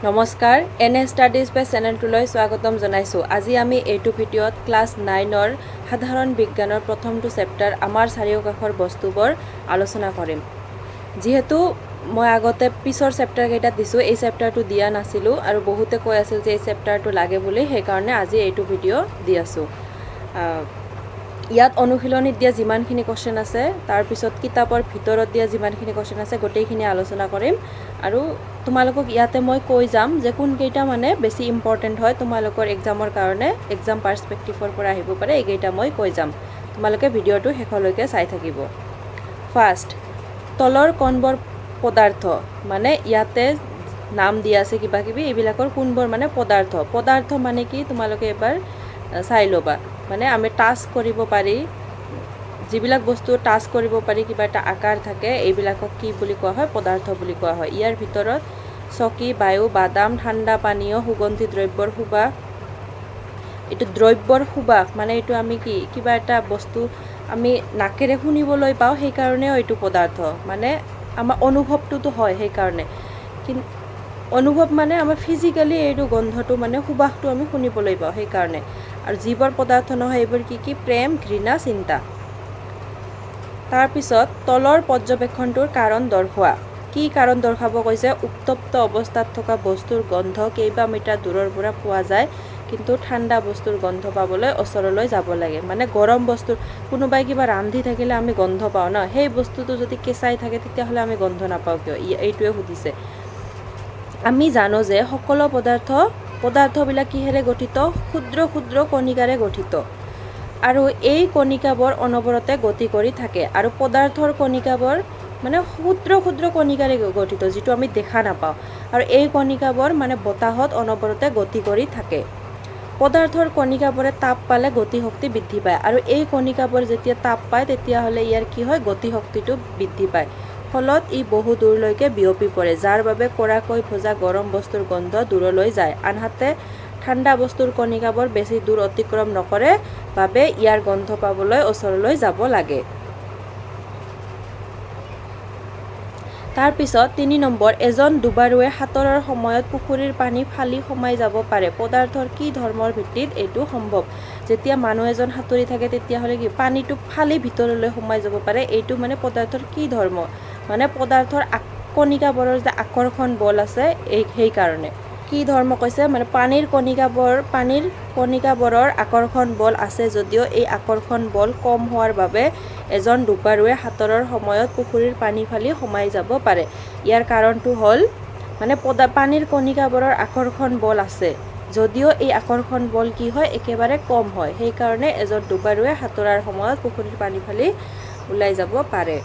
নমস্কাৰ N studies বেছ চেনেলটোলৈ স্বাগতম জনাইছোঁ। আজি আমি এইটো ভিডিঅ'ত ক্লাছ 9ৰ সাধাৰণ বিজ্ঞানৰ প্ৰথমটো চেপ্টাৰ আমাৰ চাৰিওকাষৰ বস্তুবোৰ আলোচনা কৰিম। যিহেতু মই আগতে পিছৰ চেপ্টাৰকেইটাত দিছোঁ, এই চেপ্টাৰটো দিয়া নাছিলোঁ আৰু বহুতে কৈ আছিল যে এই চেপ্টাৰটো লাগে বুলি, সেইকাৰণে আজি এইটো ভিডিঅ' দি আছোঁ। ইয়াত অনুশীলনীত দিয়া যিমানখিনি কুৱেশ্যন আছে, তাৰপিছত কিতাপৰ ভিতৰত দিয়া যিমানখিনি কুৱেশ্যন আছে, গোটেইখিনি আলোচনা কৰিম। আৰু তোমালোকক ইয়াতে মই কৈ যাম যে কোনকেইটা মানে বেছি ইম্পৰ্টেণ্ট হয় তোমালোকৰ এক্সামৰ কাৰণে, এক্সাম পাৰ্চপেক্টিভৰ পৰা আহিব পাৰে, এইকেইটা মই কৈ যাম। তোমালোকে ভিডিঅ'টো শেষলৈকে চাই থাকিব। ফাৰ্ষ্ট, তলৰ কোনবোৰ পদাৰ্থ, মানে ইয়াতে নাম দিয়া আছে কিবা কিবি, এইবিলাকৰ কোনবোৰ মানে পদাৰ্থ। পদাৰ্থ মানে কি তোমালোকে এবাৰ চাই ল'বা। মানে আমি টাচ কৰিব পাৰি, যিবিলাক বস্তু টাচ কৰিব পাৰি, কিবা এটা আকাৰ থাকে, এইবিলাকক কি বুলি কোৱা হয়? পদাৰ্থ বুলি কোৱা হয়। ইয়াৰ ভিতৰত চকী, বায়ু, বাদাম, ঠাণ্ডা পানীয়, সুগন্ধি দ্ৰব্যৰ সুবাস। এইটো দ্ৰব্যৰ সুবাস মানে এইটো আমি কি কিবা এটা বস্তু আমি নাকেৰে শুনিবলৈ পাওঁ, সেইকাৰণেও এইটো পদাৰ্থ। মানে আমাৰ অনুভৱটোতো হয় সেইকাৰণে, কিন্তু অনুভৱ মানে আমাৰ ফিজিকেলি এইটো গন্ধটো মানে সুবাসটো আমি শুনিবলৈ পাওঁ সেইকাৰণে। আৰু যিবোৰ পদাৰ্থ নহয় এইবোৰ কি কি? প্ৰেম, ঘৃণা, চিন্তা। তাৰপিছত তলৰ পৰ্যবেক্ষণটোৰ কাৰণ দৰ্শোৱা। কি কাৰণ দৰ্শাব কৈছে? উত্তপ্ত অৱস্থাত থকা বস্তুৰ গন্ধ কেইবা মিটাৰ দূৰৰ পৰা পোৱা যায়, কিন্তু ঠাণ্ডা বস্তুৰ গন্ধ পাবলৈ ওচৰলৈ যাব লাগে। মানে গৰম বস্তুৰ কোনোবাই কিবা ৰান্ধি থাকিলে আমি গন্ধ পাওঁ ন, সেই বস্তুটো যদি কেঁচাই থাকে তেতিয়াহ'লে আমি গন্ধ নাপাওঁ কিয়? এইটোৱে সুধিছে। আমি জানো যে সকলো পদাৰ্থবিলাক কিহেৰে গঠিত? ক্ষুদ্ৰ ক্ষুদ্ৰ কণিকাৰে গঠিত। আৰু এই কণিকাবোৰ অনবৰতে গতি কৰি থাকে। আৰু পদাৰ্থৰ কণিকাবোৰ মানে ক্ষুদ্ৰ ক্ষুদ্ৰ কণিকাৰে গঠিত, যিটো আমি দেখা নাপাওঁ। আৰু এই কণিকাবোৰ মানে বতাহত অনবৰতে গতি কৰি থাকে। পদাৰ্থৰ কণিকাবোৰে তাপ পালে গতিশক্তি বৃদ্ধি পায়। আৰু এই কণিকাবোৰ যেতিয়া তাপ পায় তেতিয়াহ'লে ইয়াৰ কি হয়? গতিশক্তিটো বৃদ্ধি পায়। ফলত ই বহু দূৰলৈকে বিয়পি পৰে, যাৰ বাবে কড়াকৈ ভজা গৰম বস্তুৰ গন্ধ দূৰলৈ যায়। আনহাতে ঠাণ্ডা বস্তুৰ কণিকাবোৰ বেছি দূৰ অতিক্ৰম নকৰে বাবে ইয়াৰ গন্ধ পাবলৈ ওচৰলৈ যাব লাগে। তাৰপিছত 3 নম্বৰ, এজন ডুবাৰুৱে সাঁতোৰৰ সময়ত পুখুৰীৰ পানী ফালি সোমাই যাব পাৰে। পদাৰ্থৰ কি ধৰ্মৰ ভিত্তিত এইটো সম্ভৱ? যেতিয়া মানুহ এজন সাঁতুৰি থাকে তেতিয়াহ'লে কি পানীটো ফালি ভিতৰলৈ সোমাই যাব পাৰে, এইটো মানে পদাৰ্থৰ কি ধৰ্ম? মানে পদাৰ্থৰ কণিকাবোৰৰ যে আকৰ্ষণ বল আছে, সেইকাৰণে। কি ধৰ্ম কৈছে? মানে পানীৰ কণিকাবোৰৰ আকৰ্ষণ বল আছে যদিও এই আকৰ্ষণ বল কম হোৱাৰ বাবে এজন ডুবাৰুৱে সাঁতোৰৰ সময়ত পুখুৰীৰ পানী ফালি সোমাই যাব পাৰে। ইয়াৰ কাৰণটো হ'ল মানে পানীৰ কণিকাবোৰৰ আকৰ্ষণ বল আছে যদিও এই আকৰ্ষণ বল কি হয়? একেবাৰে কম হয়। সেইকাৰণে এজন ডুবাৰুৱে সাঁতোৰাৰ সময়ত পুখুৰীৰ পানী ফালি ওলাই যাব পাৰে।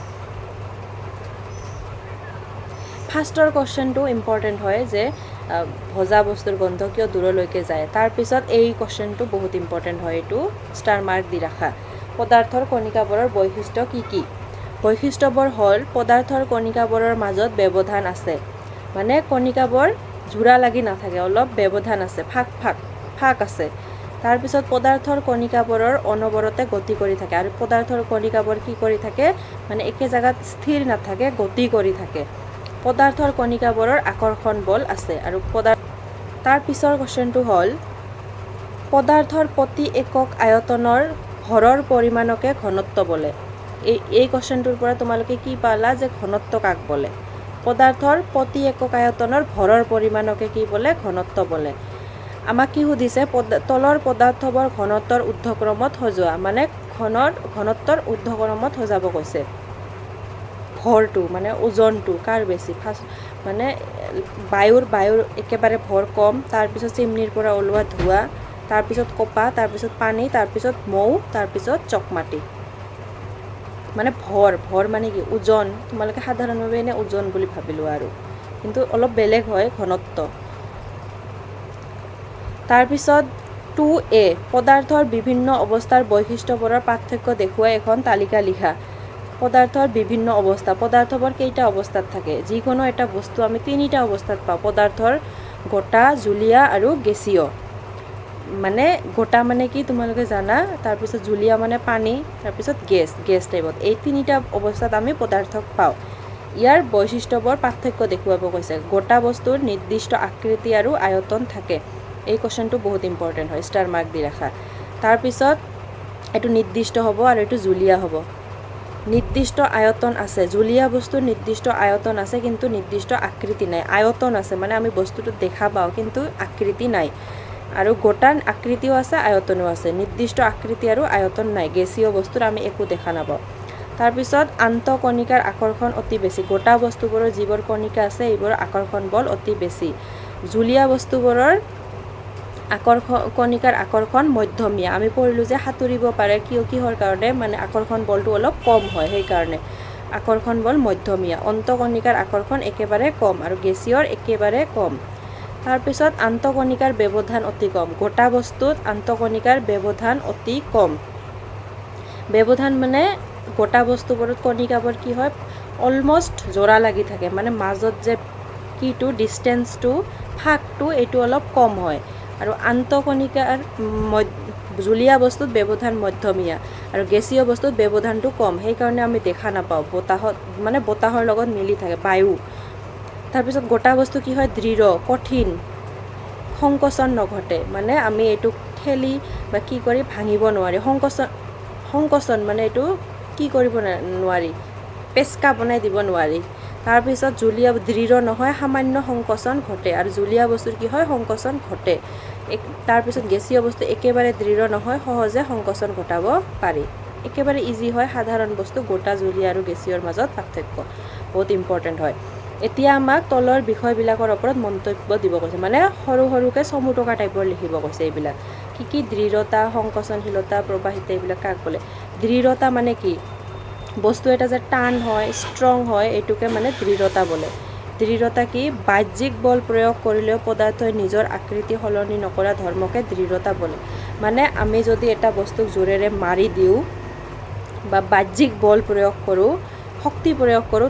ফাৰ্ষ্টৰ কুৱেশ্যনটো ইম্পৰ্টেণ্ট হয় যে ভজা বস্তুৰ গন্ধ কিয় দূৰলৈকে যায়। তাৰপিছত এই কুৱেশ্যনটো বহুত ইম্পৰ্টেণ্ট হয়, এইটো ষ্টাৰ মাৰ্ক দি ৰাখা। পদাৰ্থৰ কণিকাবোৰৰ বৈশিষ্ট্য কি কি? বৈশিষ্ট্যবোৰ হ'ল পদাৰ্থৰ কণিকাবোৰৰ মাজত ব্যৱধান আছে। মানে কণিকাবোৰ জোৰা লাগি নাথাকে, অলপ ব্যৱধান আছে, ফাঁক আছে। তাৰপিছত পদাৰ্থৰ কণিকাবোৰৰ অনবৰতে গতি কৰি থাকে। আৰু পদাৰ্থৰ কণিকাবোৰ কি কৰি থাকে? মানে একে জেগাত স্থিৰ নাথাকে, গতি কৰি থাকে। পদাৰ্থৰ কণিকাবোৰৰ আকৰ্ষণ বল আছে। আৰু তাৰ পিছৰ কুৱেশ্যনটো হ'ল পদাৰ্থৰ প্ৰতি একক আয়তনৰ ভৰৰ পৰিমাণকে ঘনত্ব বোলে। এই কুৱেশ্যনটোৰ পৰা তোমালোকে কি পালা যে ঘনত্ব কাক বোলে? পদাৰ্থৰ প্ৰতি একক আয়তনৰ ভৰৰ পৰিমাণকে কি বোলে? ঘনত্ব বোলে। আমাক কি সুধিছে? তলৰ পদাৰ্থবোৰ ঘনত্বৰ ঊৰ্ধ্বক্ৰমত সজোৱা। মানে ঘনত্বৰ ঊৰ্ধ্বক্ৰমত সজাব কৈছে। ভৰটো মানে ওজনটো কাৰ বেছি? ফাৰ্ষ্ট মানে বায়ুৰ একেবাৰে ভৰ কম, তাৰপিছত চিমনিৰ পৰা ওলোৱা ধোঁৱা, তাৰপিছত কপাহ, তাৰপিছত পানী, তাৰপিছত মৌ, তাৰপিছত চকমাটি। মানে ভৰ মানে কি? ওজন। তোমালোকে সাধাৰণভাৱে এনে ওজন বুলি ভাবি লোৱা, আৰু কিন্তু অলপ বেলেগ হয় ঘনত্ব। তাৰপিছত 2A, পদাৰ্থৰ বিভিন্ন অৱস্থাৰ বৈশিষ্ট্যবোৰৰ পাৰ্থক্য দেখুৱাই এখন তালিকা লিখা। পদাৰ্থৰ বিভিন্ন অৱস্থা, পদাৰ্থবোৰ কেইটা অৱস্থাত থাকে? যিকোনো এটা বস্তু আমি 3টা অৱস্থাত পাওঁ। পদাৰ্থৰ গোটা, জুলীয়া আৰু গেছীয়। মানে গোটা মানে কি তোমালোকে জানা, তাৰপিছত জুলীয়া মানে পানী, তাৰপিছত গেছ টাইপত। এই 3টা অৱস্থাত আমি পদাৰ্থক পাওঁ। ইয়াৰ বৈশিষ্ট্যবোৰ পাৰ্থক্য দেখুৱাব কৈছে। গোটা বস্তুৰ নিৰ্দিষ্ট আকৃতি আৰু আয়তন থাকে। এই কুৱেশ্যনটো বহুত ইম্পৰ্টেণ্ট হয়, ষ্টাৰ মাৰ্ক দি ৰাখা। তাৰপিছত এইটো নিৰ্দিষ্ট হ'ব আৰু এইটো জুলীয়া হ'ব। নিৰ্দিষ্ট আয়তন আছে, জুলীয়া বস্তুৰ নিৰ্দিষ্ট আয়তন আছে কিন্তু নিৰ্দিষ্ট আকৃতি নাই। আয়তন আছে মানে আমি বস্তুটো দেখা পাওঁ কিন্তু আকৃতি নাই। আৰু গোটা আকৃতিও আছে, আয়তনো আছে, নিৰ্দিষ্ট আকৃতি আৰু আয়তন নাই। গেছীয় বস্তুৰ আমি একো দেখা নাপাওঁ। তাৰপিছত আন্তঃকণিকাৰ আকৰ্ষণ অতি বেছি। গোটা বস্তুবোৰৰ যিবোৰ কণিকা আছে এইবোৰৰ আকৰ্ষণ বল অতি বেছি। জুলীয়া বস্তুবোৰৰ কণিকাৰ আকৰ্ষণ মধ্যমীয়া। আমি পঢ়িলোঁ যে সাঁতুৰিব পাৰে কিহৰ কাৰণে, মানে আকৰ্ষণ বলটো অলপ কম হয়, সেইকাৰণে আকৰ্ষণ বল মধ্যমীয়া। অন্তঃকণিকাৰ আকৰ্ষণ একেবাৰে কম আৰু গেছীয়ৰ একেবাৰে কম। তাৰপিছত আন্তঃকণিকাৰ ব্যৱধান অতি কম। গোটা বস্তুত আন্তঃকণিকাৰ ব্যৱধান অতি কম। ব্যৱধান মানে গোটা বস্তুবোৰত কণিকাবোৰ কি হয়, অলমষ্ট জোৰা লাগি থাকে, মানে মাজত যে কিটো ডিষ্টেঞ্চটো ফাঁকটো এইটো অলপ কম হয়। আৰু আন্তঃকণিকাৰ জুলীয়া বস্তুত ব্যৱধান মধ্যমীয়া আৰু গেছীয় বস্তুত ব্যৱধানটো কম, সেইকাৰণে আমি দেখা নাপাওঁ। বতাহত মানে বতাহৰ লগত মিলি থাকে, বায়ু। তাৰপিছত গোটা বস্তু কি হয়, দৃঢ়, কঠিন, সংকোচন নঘটে, মানে আমি এইটো ঠেলি বা কি কৰি ভাঙিব নোৱাৰি। সংকোচন মানে এইটো কি কৰিব নোৱাৰি, পেচকা বনাই দিব নোৱাৰি। তাৰপিছত জুলীয়া দৃঢ় নহয়, সামান্য সংকোচন ঘটে, আৰু জুলীয়া বস্তুৰ কি হয়, সংকোচন ঘটে। তাৰপিছত গেছীয় বস্তু একেবাৰে দৃঢ় নহয়, সহজে সংকোচন ঘটাব পাৰি। একেবাৰে ইজি হয়, সাধাৰণ বস্তু। গোটা, জুলীয়া আৰু গেছীয়ৰ মাজত পাৰ্থক্য বহুত ইম্পৰ্টেণ্ট হয়। এতিয়া আমাক তলৰ বিষয়বিলাকৰ ওপৰত মন্তব্য দিব কৈছে, মানে সৰু সৰুকৈ চমু টকা টাইপৰ লিখিব কৈছে। এইবিলাক কি দৃঢ়তা, সংকোচনশীলতা, প্ৰবাহিতা, এইবিলাক কাক বোলে? দৃঢ়তা মানে কি, বস্তু এটা যে টান হয়, ষ্ট্ৰং হয়, এইটোকে মানে দৃঢ়তা বোলে। দৃঢ়তা কি, বাহ্যিক বল প্ৰয়োগ কৰিলেও পদাৰ্থই নিজৰ আকৃতি সলনি নকৰা ধৰ্মকে দৃঢ়তা বোলে। মানে আমি যদি এটা বস্তুক জোৰেৰে মাৰি দিওঁ বা বাহ্যিক বল প্ৰয়োগ কৰোঁ, শক্তি প্ৰয়োগ কৰোঁ,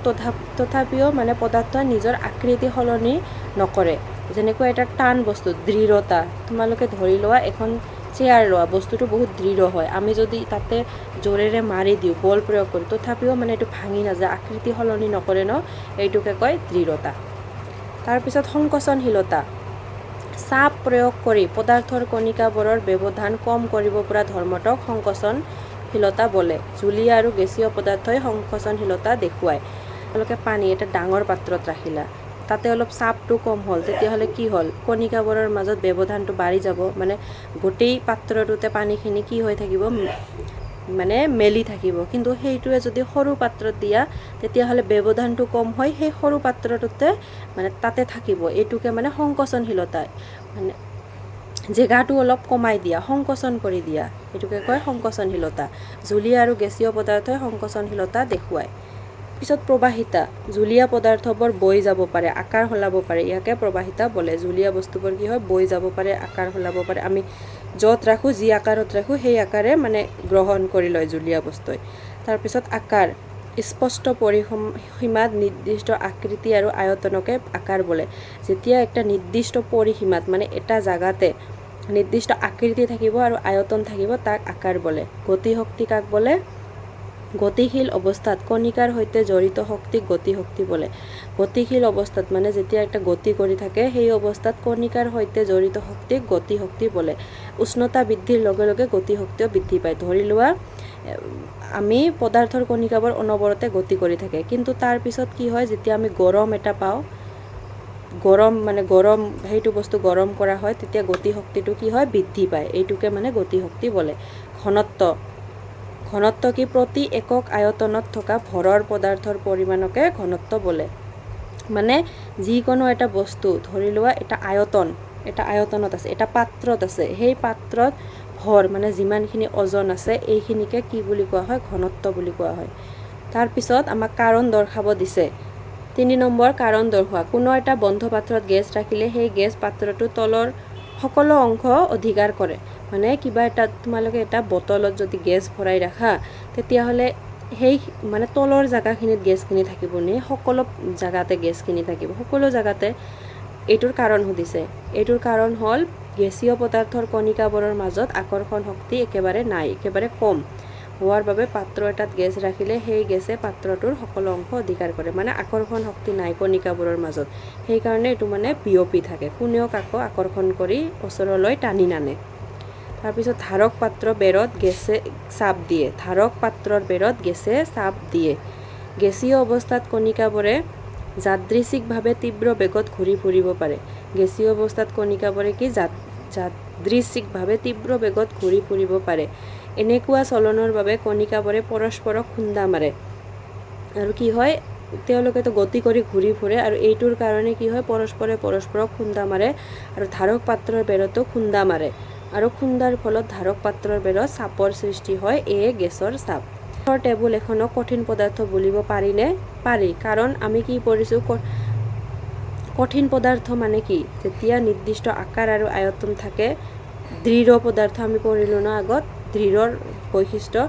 তথাপিও মানে পদাৰ্থই নিজৰ আকৃতি সলনি নকৰে। যেনেকৈ এটা টান বস্তু, দৃঢ়তা, তোমালোকে ধৰি লোৱা এখন চেয়াৰ লোৱা, বস্তুটো বহুত দৃঢ় হয়, আমি যদি তাতে জোৰেৰে মাৰি দিওঁ, বল প্ৰয়োগ কৰোঁ, তথাপিও মানে এইটো ভাঙি নাযায়, আকৃতি সলনি নকৰে ন, এইটোকে কয় দৃঢ়তা। তাৰপিছত সংকোচনশীলতা, চাপ প্ৰয়োগ কৰি পদাৰ্থৰ কণিকাবোৰৰ ব্যৱধান কম কৰিব পৰা ধৰ্মটোক সংকোচনশীলতা বোলে। জুলীয়া আৰু গেছীয় পদাৰ্থই সংকোচনশীলতা দেখুৱায়। তেওঁলোকে পানী এটা ডাঙৰ পাত্ৰত ৰাখিলা, তাতে অলপ চাপটো কম হ'ল, তেতিয়াহ'লে কি হ'ল, কণিকাবোৰৰ মাজত ব্যৱধানটো বাঢ়ি যাব, মানে গোটেই পাত্ৰটোতে পানীখিনি কি হৈ থাকিব, মানে মেলি থাকিব। কিন্তু সেইটোৱে যদি সৰু পাত্ৰত দিয়া, তেতিয়াহ'লে ব্যৱধানটো কম হয়, সেই সৰু পাত্ৰটোতে মানে তাতে থাকিব। এইটোকে মানে সংকোচনশীলতা, মানে জেগাটো অলপ কমাই দিয়া, সংকোচন কৰি দিয়া, এইটোকে কয় সংকোচনশীলতা। জুলীয়া আৰু গেছীয় পদাৰ্থই সংকোচনশীলতা দেখুৱায়। পিছত প্ৰবাহিতা, জুলীয়া পদাৰ্থবোৰ বৈ যাব পাৰে, আকাৰ সলাব পাৰে, ইয়াকে প্ৰবাহিতা বোলে। জুলীয়া বস্তুবোৰ কি হয়, বৈ যাব পাৰে, আকাৰ সলাব পাৰে, আমি য'ত ৰাখোঁ, যি আকাৰত ৰাখোঁ, সেই আকাৰে মানে গ্ৰহণ কৰি লয় জুলীয়া বস্তুৱে। তাৰপিছত আকাৰ, স্পষ্ট পৰিসীমাত নিৰ্দিষ্ট আকৃতি আৰু আয়তনকে আকাৰ বোলে। যেতিয়া একটা নিৰ্দিষ্ট পৰিসীমাত, মানে এটা জাগাতে নিৰ্দিষ্ট আকৃতি থাকিব আৰু আয়তন থাকিব, তাক আকাৰ বোলে। গতিশক্তি কাক বোলে? গতিশীল অৱস্থাত কণিকাৰ সৈতে জড়িত শক্তিক গতিশক্তি বোলে। গতিশীল অৱস্থাত মানে যেতিয়া একটা গতি কৰি থাকে, সেই অৱস্থাত কণিকাৰ সৈতে জড়িত শক্তিক গতিশক্তি বোলে। উষ্ণতা বৃদ্ধিৰ লগে লগে গতিশক্তিও বৃদ্ধি পায়। ধৰি লোৱা আমি পদাৰ্থৰ কণিকাবোৰ অনবৰতে গতি কৰি থাকে, কিন্তু তাৰপিছত কি হয়, যেতিয়া আমি গৰম এটা পাওঁ, গৰম সেইটো বস্তু গৰম কৰা হয়, তেতিয়া গতিশক্তিটো কি হয়, বৃদ্ধি পায়, এইটোকে মানে গতিশক্তি বোলে। ঘনত্ব কি, প্ৰতি একক আয়তনত থকা ভৰৰ পদাৰ্থৰ পৰিমাণকে ঘনত্ব বোলে। মানে যিকোনো এটা বস্তু, ধৰি লোৱা এটা আয়তনত আছে, এটা পাত্ৰত আছে, সেই পাত্ৰত ভৰ মানে যিমানখিনি ওজন আছে, এইখিনিকে কি বুলি কোৱা হয়, ঘনত্ব বুলি কোৱা হয়। তাৰপিছত আমাক কাৰণ দৰ্শাব দিছে। 3 নম্বৰ, কাৰণ দৰ্শোৱা। কোনো এটা বন্ধ পাত্ৰত গেছ ৰাখিলে সেই গেছ পাত্ৰটোৰ তলৰ সকলো অংশ অধিকাৰ কৰে। মানে কিবা এটা, তোমালোকে এটা বটলত যদি গেছ ভৰাই ৰাখা, তেতিয়াহ'লে সেই মানে তলৰ জেগাখিনিত গেছখিনি থাকিব নে, সকলো জেগাতে গেছখিনি থাকিব, সকলো জেগাতে। এইটোৰ কাৰণ সুধিছে। এইটোৰ কাৰণ হ'ল গেছীয় পদাৰ্থৰ কণিকাবোৰৰ মাজত আকৰ্ষণ শক্তি একেবাৰে নাই, একেবাৰে কম। হোৱাৰ বাবে পাত্ৰ এটাত গেছ ৰাখিলে সেই গেছে পাত্ৰটোৰ সকলো অংশ অধিকাৰ কৰে, মানে আকৰ্ষণ শক্তি নাই কণিকাবোৰৰ মাজত, সেইকাৰণে এইটো মানে বিয়পি থাকে, কোনেও কাকো আকৰ্ষণ কৰি ওচৰলৈ টানি নানে। তাৰপিছত ধাৰক পাত্ৰ বেৰত গেছে চাপ দিয়ে, ধাৰক পাত্ৰৰ বেৰত গেছে চাপ দিয়ে। গেছীয় অৱস্থাত কণিকাবোৰে যাদৃচ্ছিকভাৱে তীব্ৰ বেগত ঘূৰি ফুৰিব পাৰে। গেছীয় অৱস্থাত কণিকাবোৰে কি যাদৃচ্ছিকভাৱে তীব্ৰ বেগত ঘূৰি ফুৰিব পাৰে। এনেকুৱা চলনৰ বাবে কণিকাবোৰে পৰস্পৰক খুন্দা মাৰে আৰু কি হয়, তেওঁলোকেতো গতি কৰি ঘূৰি ফুৰে আৰু এইটোৰ কাৰণে কি হয়, পৰস্পৰক খুন্দা মাৰে আৰু ধাৰক পাত্ৰৰ বেৰতো খুন্দা মাৰে আৰু খুন্দাৰ ফলত ধাৰক পাত্ৰৰ বেৰত চাপৰ সৃষ্টি হয়, এয়ে গেছৰ চাপ। কাঠৰ টেবুল এখনক কঠিন পদাৰ্থ বুলিব পাৰিনে? পাৰি, কাৰণ আমি কি পঢ়িছোঁ, কঠিন পদাৰ্থ মানে কি, যেতিয়া নিৰ্দিষ্ট আকাৰ আৰু আয়তন থাকে। দৃঢ় পদাৰ্থ আমি পঢ়িলোঁ ন আগত, দৃঢ়ৰ বৈশিষ্ট্য।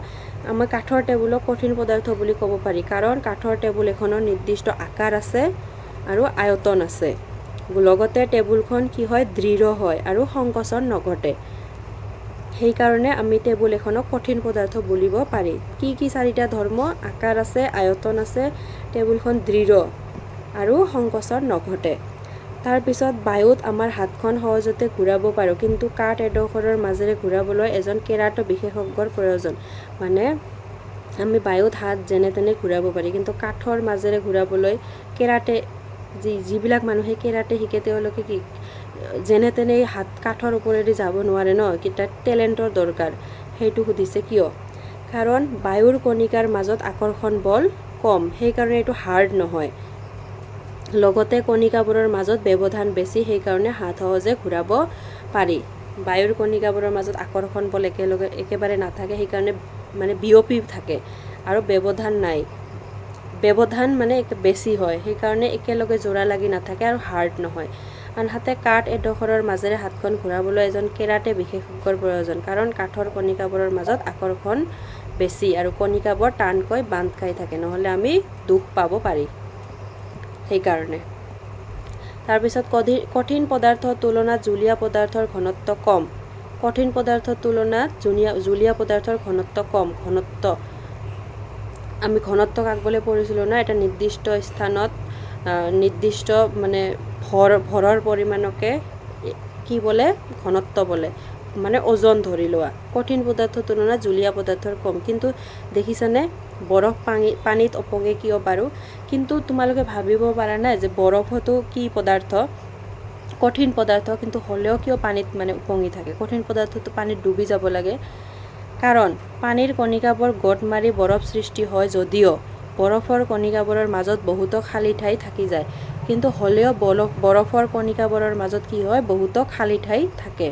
আমাৰ কাঠৰ টেবুলক কঠিন পদাৰ্থ বুলি ক'ব পাৰি, কাৰণ কাঠৰ টেবুল এখনৰ নিৰ্দিষ্ট আকাৰ আছে আৰু আয়তন আছে, লগতে টেবুলখন কি হয়, দৃঢ় হয় আৰু সংকোচন নঘটে। সেইকাৰণে আমি টেবুল এখনক কঠিন পদাৰ্থ বুলিব পাৰি। কি কি চাৰিটা ধৰ্ম, আকাৰ আছে, আয়তন আছে, টেবুলখন দৃঢ় আৰু সংকোচন নঘটে। তাৰপিছত বায়ুত আমাৰ হাতখন সহজতে ঘূৰাব পাৰোঁ, কিন্তু কাঠ এডোখৰৰ মাজেৰে ঘূৰাবলৈ এজন কেৰাটো বিশেষজ্ঞৰ প্ৰয়োজন। মানে আমি বায়ুত হাত যেনে তেনে ঘূৰাব পাৰি, কিন্তু কাঠৰ মাজেৰে ঘূৰাবলৈ কেৰাটে, যিবিলাক মানুহে কেৰাটে শিকে তেওঁলোকে কি যেনে তেনে হাত কাঠৰ ওপৰেদি যাব নোৱাৰে ন, তাত টেলেণ্টৰ দৰকাৰ। সেইটো সুধিছে কিয়? কাৰণ বায়ুৰ কণিকাৰ মাজত আকৰ্ষণ বল কম, সেইকাৰণে এইটো হাৰ্ড নহয়। লগতে কণিকাবোৰৰ মাজত ব্যৱধান বেছি, সেইকাৰণে হাত সহজে ঘূৰাব পাৰি। বায়ুৰ কণিকাবোৰৰ মাজত আকৰ্ষণ বল একেবাৰে নাথাকে, সেইকাৰণে মানে বিয়পি থাকে আৰু ব্যৱধান নাই। ব্যৱধান মানে বেছি হয়, সেইকাৰণে একেলগে জোৰা লাগি নাথাকে আৰু হাৰ্ড নহয়। আনহাতে কাঠ এডোখৰৰ মাজেৰে হাতখন ঘূৰাবলৈ এজন কেৰাটে বিশেষজ্ঞৰ প্ৰয়োজন, কাৰণ কাঠৰ কণিকাবোৰৰ মাজত আকৰ্ষণ বেছি আৰু কণিকাবোৰ টানকৈ বান্ধ খাই থাকে, নহ'লে আমি দুখ পাব পাৰি, সেইকাৰণে। তাৰপিছত কঠিন পদাৰ্থৰ তুলনাত জুলীয়া পদাৰ্থৰ ঘনত্ব কম। কঠিন পদাৰ্থৰ তুলনাত জুলীয়া পদাৰ্থৰ ঘনত্ব কম। ঘনত্ব আমি ঘনত্ব কাকবলৈ পঢ়িছিলোঁ ন, এটা নিৰ্দিষ্ট স্থানত নিৰ্দিষ্ট মানে ভৰৰ পৰিমাণকে কি বোলে, ঘনত্ব বোলে, মানে ওজন ধৰি লোৱা। কঠিন পদাৰ্থৰ তুলনাত জুলীয়া পদাৰ্থৰ কম, কিন্তু দেখিছানে বৰফ পানীত উপঙে কিয় বাৰু? কিন্তু তোমালোকে ভাবিব পাৰা নাই যে বৰফতো কি পদাৰ্থ, কঠিন পদাৰ্থ, কিন্তু হ'লেও কিয় পানীত মানে উপঙি থাকে? কঠিন পদাৰ্থটো পানীত ডুবি যাব লাগে, কাৰণ পানীৰ কণিকাবোৰ গোট মাৰি বৰফ সৃষ্টি হয় যদিও বৰফৰ কণিকাবোৰৰ মাজত বহুতো খালী ঠাই থাকি যায়, কিন্তু হ'লেও বৰফৰ কণিকাবোৰৰ মাজত কি হয়, বহুতো খালী ঠাই থাকে।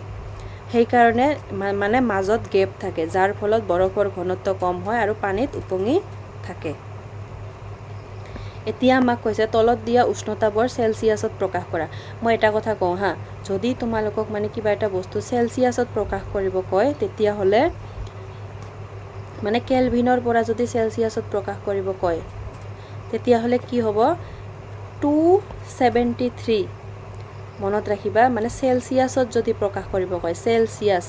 সেইকাৰণে মানে মাজত গেপ থাকে, যাৰ ফলত বৰফৰ ঘনত্ব কম হয় আৰু পানীত উপঙি থাকে। এতিয়া আমাক কৈছে তলত দিয়া উষ্ণতাবোৰ চেলচিয়াছত প্ৰকাশ কৰা। মই এটা কথা কওঁ হা, যদি তোমালোকক মানে কিবা এটা বস্তু চেলচিয়াছত প্ৰকাশ কৰিব কয়, তেতিয়াহ'লে মানে কেলভিনৰ পৰা যদি চেলচিয়াছত প্ৰকাশ কৰিব কয়, তেতিয়াহ'লে কি হ'ব, 273 মনত ৰাখিবা। মানে চেলচিয়াছত যদি প্ৰকাশ কৰিব কয়,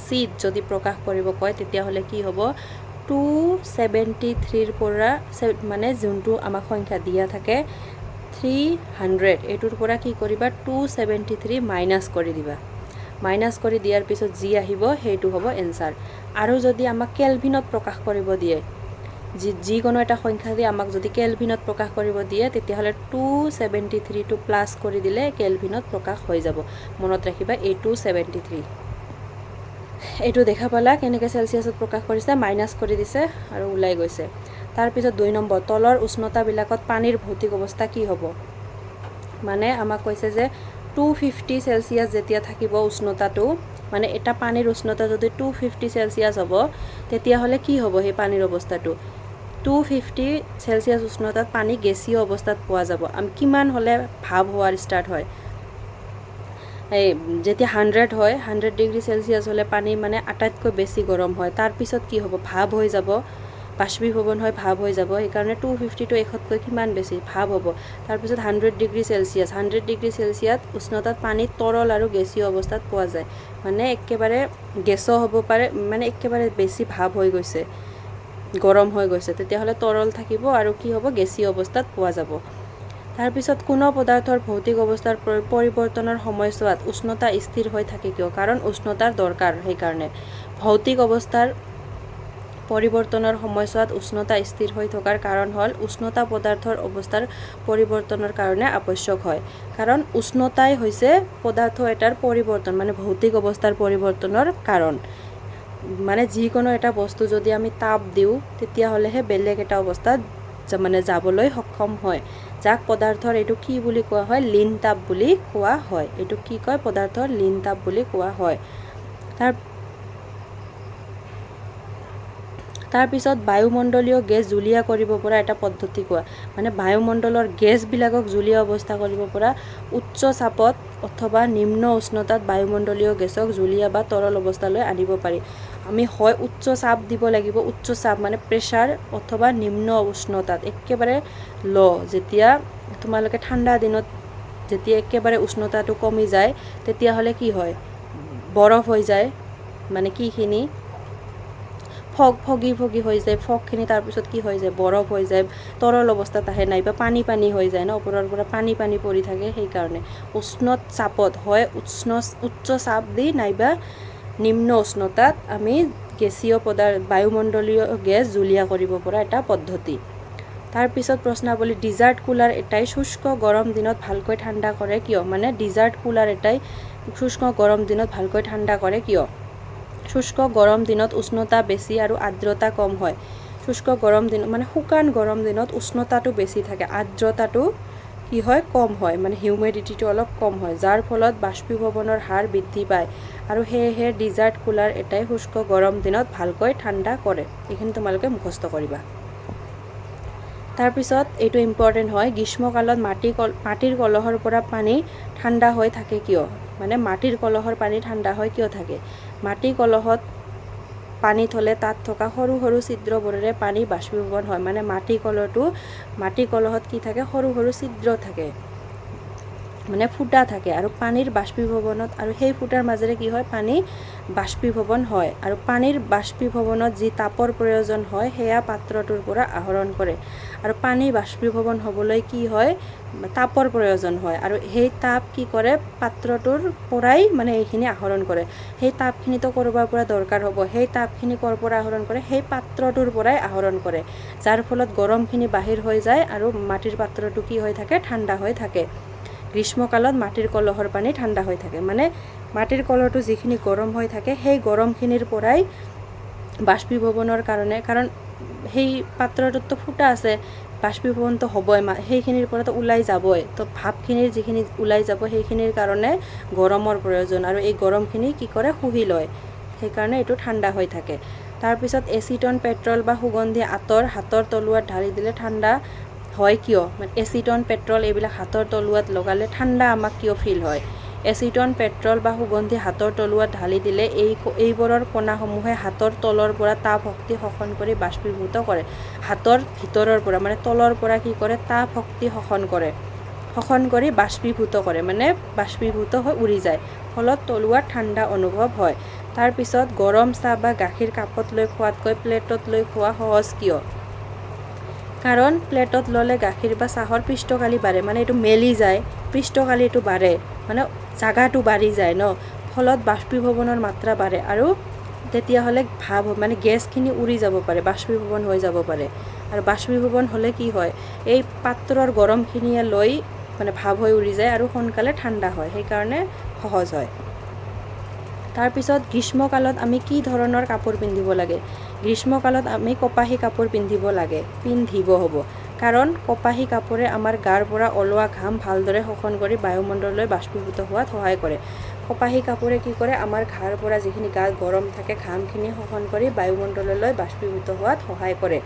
চিত যদি প্ৰকাশ কৰিব কয়, তেতিয়াহ'লে কি হ'ব, 273ৰ পৰা মানে যোনটো আমাক সংখ্যা দিয়া থাকে 300, এইটোৰ পৰা কি কৰিবা, 273 মাইনাছ কৰি দিবা। মাইনাছ কৰি দিয়াৰ পিছত যি আহিব সেইটো হ'ব এনচাৰ। আৰু যদি আমাক কেলভিনত প্ৰকাশ কৰিব দিয়ে, যিকোনো এটা সংখ্যা দি আমাক যদি কেলভিনত প্ৰকাশ কৰিব দিয়ে, তেতিয়াহ'লে 273টো প্লাছ কৰি দিলে কেলভিনত প্ৰকাশ হৈ যাব। মনত ৰাখিবা এই 273। এইটো দেখা পালা কেনেকৈ চেলচিয়াছত প্ৰকাশ কৰিছে, মাইনাছ কৰি দিছে আৰু ওলাই গৈছে। তাৰপিছত 2 নম্বৰ, তলৰ উষ্ণতাবিলাকত পানীৰ ভৌতিক অৱস্থা কি হ'ব? মানে আমাক কৈছে যে 250 চেলচিয়াছ যেতিয়া থাকিব উষ্ণতাটো, মানে এটা পানীৰ উষ্ণতা যদি 250 চেলচিয়াছ হ'ব, তেতিয়াহ'লে কি হ'ব সেই পানীৰ অৱস্থাটো? 250 চেলচিয়াছ উষ্ণতাত পানী গেছীয় অৱস্থাত পোৱা যাব। আমি কিমান হ'লে ভাৱ হোৱাৰ ষ্টাৰ্ট হয়? এই যেতিয়া 100 হয়, 100 ডিগ্ৰী চেলচিয়াছ হ'লে পানী মানে আটাইতকৈ বেছি গৰম হয়। তাৰপিছত কি হ'ব? ভাৱ হৈ যাব, বাষ্পীভৱন হয় ভাৱ হৈ যাব। সেইকাৰণে 250টো 100তকৈ কিমান বেছি? ভাৱ হ'ব। তাৰপিছত 100 ডিগ্ৰী চেলচিয়াছ, 100 ডিগ্ৰী চেলচিয়াছ উষ্ণতাত পানী তৰল আৰু গেছীয় অৱস্থাত পোৱা যায়। মানে একেবাৰে গেছো হ'ব পাৰে, মানে একেবাৰে বেছি ভাৱ হৈ গৈছে। গৰম হৈ গৈছে তেতিয়াহ'লে তৰল থাকিব আৰু কি হ'ব গেছীয় অৱস্থাত পোৱা যাব। তাৰপিছত কোনো পদাৰ্থৰ ভৌতিক অৱস্থাৰ পৰিৱৰ্তনৰ সময়ছোৱাত উষ্ণতা স্থিৰ হৈ থাকে কিয়? কাৰণ উষ্ণতাৰ দৰকাৰ, সেইকাৰণে ভৌতিক অৱস্থাৰ পৰিৱৰ্তনৰ সময়ছোৱাত উষ্ণতা স্থিৰ হৈ থকাৰ কাৰণ হ'ল উষ্ণতা পদাৰ্থৰ অৱস্থাৰ পৰিৱৰ্তনৰ কাৰণে আৱশ্যক হয়। কাৰণ উষ্ণতাই হৈছে পদাৰ্থ এটাৰ পৰিৱৰ্তন মানে ভৌতিক অৱস্থাৰ পৰিৱৰ্তনৰ কাৰণ। মানে যিকোনো এটা বস্তু যদি আমি তাপ দিওঁ তেতিয়াহ'লেহে বেলেগ এটা অৱস্থাত মানে যাবলৈ সক্ষম হয়, যাক পদাৰ্থৰ এইটো কি বুলি কোৱা হয়? লীন তাপ বুলি কোৱা হয়। এইটো কি কয়? পদাৰ্থৰ লীন তাপ বুলি কোৱা হয়। তাৰপিছত বায়ুমণ্ডলীয় গেছ জুলীয়া কৰিব পৰা এটা পদ্ধতি কোৱা। মানে বায়ুমণ্ডলৰ গেছবিলাকক জুলীয়া অৱস্থা কৰিব পৰা উচ্চ চাপত অথবা নিম্ন উষ্ণতাত বায়ুমণ্ডলীয় গেছক জুলীয়া বা তৰল অৱস্থালৈ আনিব পাৰি। আমি হয় উচ্চ চাপ দিব লাগিব, উচ্চ চাপ মানে প্ৰেছাৰ, অথবা নিম্ন উষ্ণতাত একেবাৰে যেতিয়া তোমালোকে ঠাণ্ডা দিনত যেতিয়া একেবাৰে উষ্ণতাটো কমি যায় তেতিয়াহ'লে কি হয়? বৰফ হৈ যায়, মানে কিখিনি ফগি হৈ যায়, ফগখিনি তাৰপিছত কি হৈ যায়? বৰফ হৈ যায়, তৰল অৱস্থাত আহে, নাইবা পানী হৈ যায় ন, ওপৰৰ পৰা পানী পৰি থাকে। সেইকাৰণে উষ্ণ চাপত হয় উচ্চ চাপ দি নাইবা নিম্ন উষ্ণতাত আমি গেছীয় বায়ুমণ্ডলীয় গেছ জুলীয়া কৰিব পৰা এটা পদ্ধতি। তাৰপিছত প্ৰশ্নাৱলী ডিজাৰ্ট কুলাৰ এটাই শুষ্ক গৰম দিনত ভালকৈ ঠাণ্ডা কৰে কিয়? মানে ডিজাৰ্ট কুলাৰ এটাই শুষ্ক গৰম দিনত ভালকৈ ঠাণ্ডা কৰে কিয়? শুষ্ক গৰম দিনত উষ্ণতা বেছি আৰু আৰ্দ্ৰতা কম হয়। শুষ্ক গৰম দিনত মানে শুকান গৰম দিনত উষ্ণতাটো বেছি থাকে, আৰ্দ্ৰতাটো কি হয়? কম হয়, মানে হিউমিডিটিটো অলপ কম হয়, যাৰ ফলত বাষ্পীভৱনৰ হাৰ বৃদ্ধি পায় আৰু সেয়েহে ডিজাৰ্ট কুলাৰ এটাই শুষ্ক গৰম দিনত ভালকৈ ঠাণ্ডা কৰে। এইখিনি তোমালোকে মুখস্থ কৰিবা। তাৰপিছত এইটো ইম্পৰ্টেণ্ট হয়, গ্ৰীষ্মকালত মাটিৰ কলহৰ পৰা পানী ঠাণ্ডা হৈ থাকে কিয়? মানে মাটিৰ কলহৰ পানী ঠাণ্ডা হৈ কিয় থাকে? মাটিৰ কলহত পানী থ'লে তাত থকা সৰু সৰু ছিদ্ৰবোৰেৰে পানী বাষ্পীভৱন হয়। মানে মাটি কলহত কি থাকে? সৰু সৰু ছিদ্ৰ থাকে, মানে ফুটা থাকে, আৰু পানীৰ বাষ্পীভৱনত আৰু সেই ফুটাৰ মাজেৰে কি হয়? পানী বাষ্পীভৱন হয়, আৰু পানীৰ বাষ্পীভৱনত যি তাপৰ প্ৰয়োজন হয় সেয়া পাত্ৰটোৰ পৰা আহৰণ কৰে। আৰু পানী বাষ্পীভৱন হ'বলৈ কি হয়? তাপৰ প্ৰয়োজন হয়, আৰু সেই তাপ কি কৰে? পাত্ৰটোৰ পৰাই মানে এইখিনি আহৰণ কৰে। সেই তাপখিনিতো ক'ৰবাৰ পৰা দৰকাৰ হ'ব, সেই তাপখিনি ক'ৰ পৰা আহৰণ কৰে? সেই পাত্ৰটোৰ পৰাই আহৰণ কৰে, যাৰ ফলত গৰমখিনি বাহিৰ হৈ যায় আৰু মাটিৰ পাত্ৰটো কি হৈ থাকে? ঠাণ্ডা হৈ থাকে। গ্ৰীষ্মকালত মাটিৰ কলহৰ পানী ঠাণ্ডা হৈ থাকে, মানে মাটিৰ কলহটো যিখিনি গৰম হৈ থাকে সেই গৰমখিনিৰ পৰাই বাষ্পীভৱনৰ কাৰণে, কাৰণ সেই পাত্ৰটোততো ফুটা আছে, বাষ্পীভৱনটো হ'বই, সেইখিনিৰ পৰাতো ওলাই যাবই, তো ভাপখিনিৰ যিখিনি ওলাই যাব সেইখিনিৰ কাৰণে গৰমৰ প্ৰয়োজন, আৰু এই গৰমখিনি কি কৰে? শুহি লয়, সেইকাৰণে এইটো ঠাণ্ডা হৈ থাকে। তাৰপিছত এচিটন, পেট্ৰল বা সুগন্ধি আঁতৰ হাতৰ তলুৱাত ঢালি দিলে ঠাণ্ডা হয় কিয়? মানে এচিটন, পেট্ৰল এইবিলাক হাতৰ তলুৱাত লগালে ঠাণ্ডা আমাক কিয় ফিল হয়? এচিটন, পেট্ৰল বা সুগন্ধি হাতৰ তলুৱাত ঢালি দিলে এইবোৰৰ কণাসমূহে হাতৰ তলৰ পৰা তাপ শক্তি শোষণ কৰি বাষ্পীভূত কৰে। হাতৰ ভিতৰৰ পৰা মানে তলৰ পৰা কি কৰে? তাপ শক্তি শোষণ কৰি বাষ্পীভূত কৰে, মানে বাষ্পীভূত হৈ উৰি যায়, ফলত তলুৱাত ঠাণ্ডা অনুভৱ হয়। তাৰপিছত গৰম চাহ বা গাখীৰ কাপত লৈ খোৱাতকৈ প্লেটত লৈ খোৱা সহজ কিয়? কাৰণ প্লেটত ল'লে গাখীৰ বা চাহৰ পৃষ্ঠকালি বাঢ়ে, মানে এইটো মেলি যায়, পৃষ্ঠকালিটো বাঢ়ে, মানে জাগাটো বাঢ়ি যায় ন, ফলত বাষ্পীভৱনৰ মাত্ৰা বাঢ়ে, আৰু তেতিয়াহ'লে মানে গেছখিনি উৰি যাব পাৰে, বাষ্পীভৱন হৈ যাব পাৰে, আৰু বাষ্পীভৱন হ'লে কি হয়? এই পাত্ৰৰ গৰমখিনিয়ে লৈ মানে ভাৱ হৈ উৰি যায় আৰু সোনকালে ঠাণ্ডা হয়, সেইকাৰণে সহজ হয়। তাৰপিছত গ্ৰীষ্মকালত আমি কি ধৰণৰ কাপোৰ পিন্ধিব লাগে? গ্ৰীষ্মকালত আমি কপাহী কাপোৰ পিন্ধিব হ'ব, কাৰণ কপাহী কাপোৰে আমাৰ গাৰ পৰা ওলোৱা ঘাম ভালদৰে শোষণ কৰি বায়ুমণ্ডললৈ বাষ্পীভূত হোৱাত সহায় কৰে। কপাহী কাপোৰে কি কৰে? আমাৰ গাৰ পৰা যিখিনি গাত গৰম থাকে ঘামখিনি শোষণ কৰি বায়ুমণ্ডললৈ বাষ্পীভূত হোৱাত সহায় কৰে,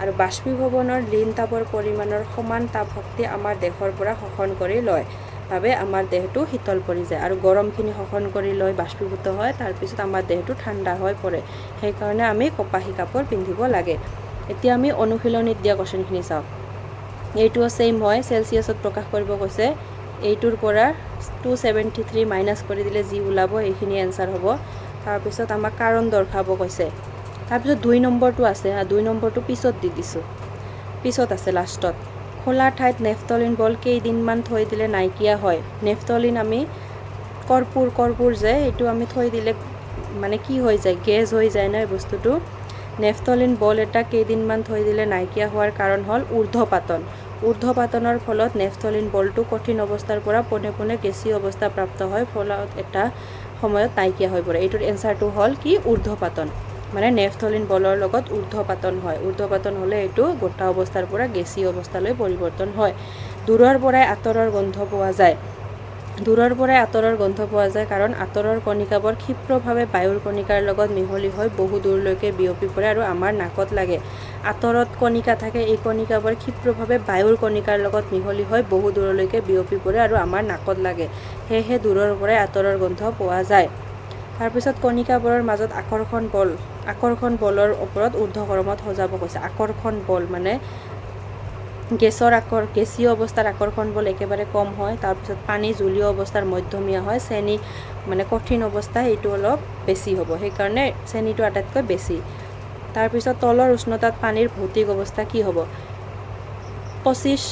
আৰু বাষ্পীভৱনৰ লীন তাপৰ পৰিমাণৰ সমান তাপ শক্তি আমাৰ দেহৰ পৰা শোষণ কৰি লয় বাবে আমাৰ দেহটো শীতল পৰি যায়, আৰু গৰমখিনি শোষণ কৰি লৈ বাষ্পীভূত হয়, তাৰপিছত আমাৰ দেহটো ঠাণ্ডা হৈ পৰে, সেইকাৰণে আমি কপাহী কাপোৰ পিন্ধিব লাগে। এতিয়া আমি অনুশীলনীত দিয়া কুৱেশ্যনখিনি চাওঁ। এইটোও ছেইম হয়, চেলচিয়াছত প্ৰকাশ কৰিব কৈছে, এইটোৰ পৰা 273 মাইনাছ কৰি দিলে যি ওলাব সেইখিনি এনচাৰ হ'ব। তাৰপিছত আমাক কাৰণ দৰ্শাব কৈছে, তাৰপিছত 2 নম্বৰটো আছে, 2 নম্বৰটো পিছত দি দিছোঁ, পিছত আছে লাষ্টত। খোলা ঠাইত নেফথলিন বল কেইদিনমান থৈ দিলে নাইকিয়া হয়। নেফথলিন আমি কৰ্পূৰ যে এইটো আমি থৈ দিলে মানে কি হৈ যায়, গেছ হৈ যায় না বস্তুটো। নেফথলিন বল এটা কেইদিনমান থৈ দিলে নাইকিয়া হোৱাৰ কাৰণ হ'ল ঊৰ্ধ্বপাতন। ঊৰ্ধ্বপাতনৰ ফলত নেফথলিন বলটো কঠিন অৱস্থাৰ পৰা পোনে পোনে গেছীয় অৱস্থা প্ৰাপ্ত হয়, ফলত এটা সময়ত নাইকিয়া হৈ পৰে। এইটোৰ এনচাৰটো হ'ল কি, ঊৰ্ধ্বপাতন। মানে নেফথলিন বলৰ লগত ঊৰ্ধ্বপাতন হয়। ঊৰ্ধ্বপাতন হ'লে এইটো গোটা অৱস্থাৰ পৰা গেছীয় অৱস্থালৈ পৰিৱৰ্তন হয়। দূৰৰ পৰাই আঁতৰৰ গন্ধ পোৱা যায়। দূৰৰ পৰাই আঁতৰৰ গন্ধ পোৱা যায় কাৰণ আঁতৰৰ কণিকাবোৰ ক্ষিপ্ৰভাৱে বায়ুৰ কণিকাৰ লগত মিহলি হৈ বহু দূৰলৈকে বিয়পি পৰে আৰু আমাৰ নাকত লাগে। আঁতৰত কণিকা থাকে, এই কণিকাবোৰ ক্ষিপ্ৰভাৱে বায়ুৰ কণিকাৰ লগত মিহলি হৈ বহু দূৰলৈকে বিয়পি পৰে আৰু আমাৰ নাকত লাগে। সেয়েহে দূৰৰ পৰাই আঁতৰৰ গন্ধ পোৱা যায়। তাৰপিছত কণিকাবোৰৰ মাজত আকৰ্ষণ বলৰ ওপৰত ঊৰ্ধ্বক্ৰমত সজাব কৈছে। আকৰ্ষণ বল মানে গেছীয় অৱস্থাৰ আকৰ্ষণ বল একেবাৰে কম হয়। তাৰপিছত পানী জলীয় অৱস্থাৰ মধ্যমীয়া হয়। চেনি মানে কঠিন অৱস্থা সেইটো অলপ বেছি হ'ব, সেইকাৰণে চেনিটো আটাইতকৈ বেছি। তাৰপিছত তলৰ উষ্ণতাত পানীৰ ভৌতিক অৱস্থা কি হ'ব? 25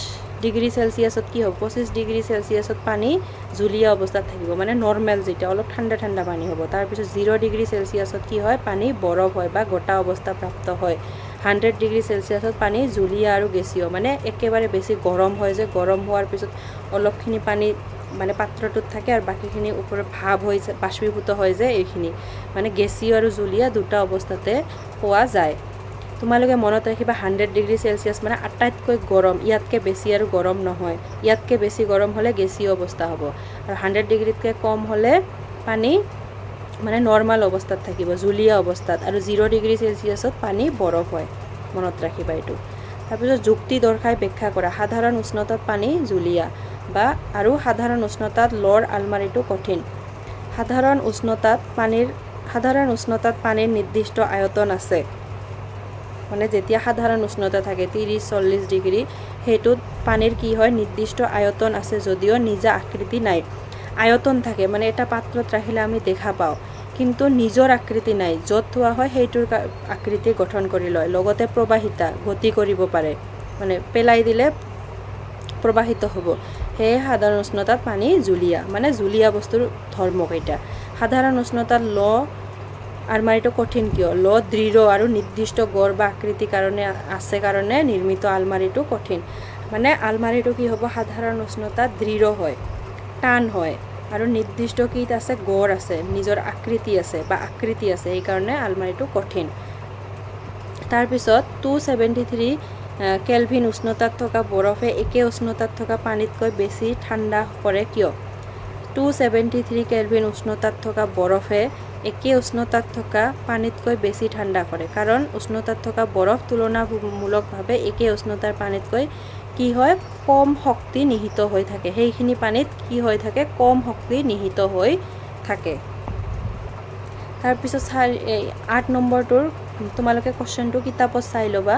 ডিগ্ৰী চেলচিয়াছত কি হ'ব? 25 ডিগ্ৰী চেলচিয়াছত পানী জুলীয়া অৱস্থাত থাকিব, মানে নৰ্মেল যেটা অলপ ঠাণ্ডা পানী হ'ব। তাৰপিছত 0 ডিগ্ৰী চেলচিয়াছত কি হয়? পানী বৰফ হয় বা গোটা অৱস্থা প্ৰাপ্ত হয়। 100 ডিগ্ৰী চেলচিয়াছত পানী জুলীয়া আৰু গেছীয়, মানে একেবাৰে বেছি গৰম হয় যে, গৰম হোৱাৰ পিছত অলপখিনি পানী মানে পাত্ৰটোত থাকে আৰু বাকীখিনি ওপৰত ভাৱ হৈ বাষ্পীভূত হয় যে, এইখিনি মানে গেছীয় আৰু জুলীয়া দুটা অৱস্থাতে পোৱা যায়। তোমালোকে মনত ৰাখিবা 100 ডিগ্ৰী চেলচিয়াছ মানে আটাইতকৈ গৰম, ইয়াতকৈ বেছি আৰু গৰম নহয়। ইয়াতকৈ বেছি গৰম হ'লে গেছীয় অৱস্থা হ'ব আৰু 100 ডিগ্ৰীতকৈ কম হ'লে পানী মানে নৰ্মেল অৱস্থাত থাকিব, জুলীয়া অৱস্থাত। আৰু 0 ডিগ্ৰী চেলচিয়াছত পানী বৰফ হয়, মনত ৰাখিবা এইটো। তাৰপিছত যুক্তি দৰ্শাই ব্যাখ্যা কৰা। সাধাৰণ উষ্ণতাত পানী জুলীয়া আৰু সাধাৰণ উষ্ণতাত লৰ আলমাৰিটো কঠিন। সাধাৰণ উষ্ণতাত পানীৰ নিৰ্দিষ্ট আয়তন আছে, মানে যেতিয়া সাধাৰণ উষ্ণতা থাকে 30-40 ডিগ্ৰী, সেইটোত পানীৰ কি হয়, নিৰ্দিষ্ট আয়তন আছে যদিও নিজা আকৃতি নাই। আয়তন থাকে মানে এটা পাত্ৰত ৰাখিলে আমি দেখা পাওঁ, কিন্তু নিজৰ আকৃতি নাই। য'ত থোৱা হয় সেইটোৰ আকৃতি গঠন কৰি লয়। লগতে প্ৰবাহিতা, গতি কৰিব পাৰে, মানে পেলাই দিলে প্ৰবাহিত হ'ব। সেয়ে সাধাৰণ উষ্ণতাত পানী জুলীয়া, মানে জুলীয়া বস্তুৰ ধৰ্মকেইটা। সাধাৰণ উষ্ণতাত আলমাৰিটো কঠিন কিয়? দৃঢ় আৰু নিৰ্দিষ্ট গড় বা আকৃতিৰ কাৰণে নিৰ্মিত আলমাৰিটো কঠিন। মানে আলমাৰিটো কি হ'ব, সাধাৰণ উষ্ণতাত দৃঢ় হয়, টান হয় আৰু নিৰ্দিষ্ট কিত আছে, গড় আছে, নিজৰ আকৃতি আছে, সেইকাৰণে আলমাৰিটো কঠিন। তাৰপিছত 273 কেলভিন উষ্ণতাত থকা বৰফে একে উষ্ণতাত থকা পানীতকৈ বেছি ঠাণ্ডা কৰে কিয়? 273 কেলভিন উষ্ণতাত থকা বৰফে একে উষ্ণতাত থকা পানীতকৈ বেছি ঠাণ্ডা কৰে, কাৰণ উষ্ণতাত থকা বৰফ তুলনামূলকভাৱে একে উষ্ণতাৰ পানীতকৈ কি হয়, কম শক্তি নিহিত হৈ থাকে। সেইখিনি পানীত কি হৈ থাকে, কম শক্তি নিহিত হৈ থাকে। তাৰপিছত 8 নম্বৰটোৰ তোমালোকে কুৱেশ্যনটো কিতাপত চাই ল'বা।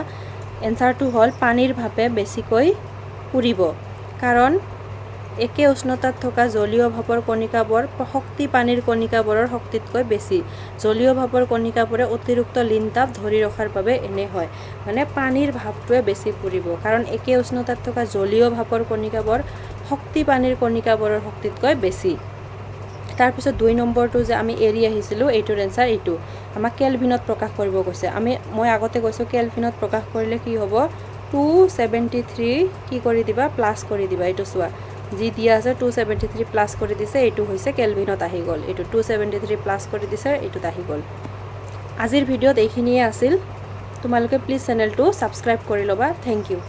এনচাৰটো হ'ল পানীৰ ভাপে বেছিকৈ পুৰিব, কাৰণ একে উষ্ণতাত থকা জলীয় ভাপৰ কণিকাবোৰ শক্তি পানীৰ কণিকাবোৰৰ শক্তিতকৈ বেছি। জলীয় ভাপৰ কণিকাবোৰে অতিৰিক্ত লিন তাপ ধৰি ৰখাৰ বাবে এনে হয়, মানে পানীৰ ভাপটোৱে বেছি পুৰিব, কাৰণ একে উষ্ণতাত থকা জলীয় ভাপৰ কণিকাবোৰ শক্তি পানীৰ কণিকাবোৰৰ শক্তিতকৈ বেছি। তাৰপিছত 2 নম্বৰটো যে আমি এৰি আহিছিলোঁ, এইটোৰ এনচাৰ এইটো। আমাক কেলভিনত প্ৰকাশ কৰিব কৈছে। মই আগতে কৈছোঁ কেলভিনত প্ৰকাশ কৰিলে কি হ'ব, 273 কি কৰি দিবা, প্লাছ কৰি দিবা। এইটো চোৱা, যি দিয়া আছে 273 প্লাছ কৰি দিছে, এইটো হৈছে কেলভিনত আহি গ'ল। এইটো 273 প্লাছ কৰি দিছে, এইটোত আহি গ'ল। আজিৰ ভিডিঅ'ত এইখিনিয়ে আছিল। তোমালোকে প্লিজ চেনেলটো ছাবস্ক্ৰাইব কৰি ল'বা। Thank U.